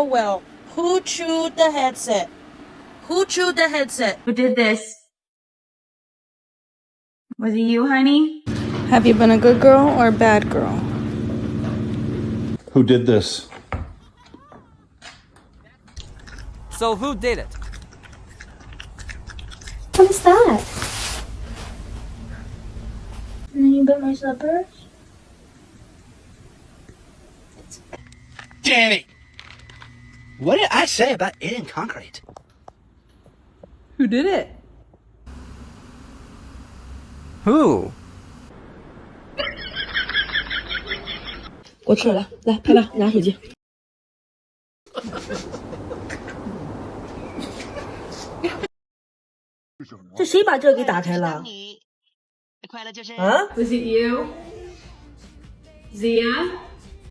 well. Who chewed the headset? Who chewed the headset? Who did this? Was it you, honey? Have you been a good girl or a bad girl? Who did this? So who did it? What is that? And then you bit my slippers? Danny! What did I say about eating concrete? Who did it? Who? 过去了，来拍吧，拿手机。这谁把这给打开了？啊 Was it you? Zia?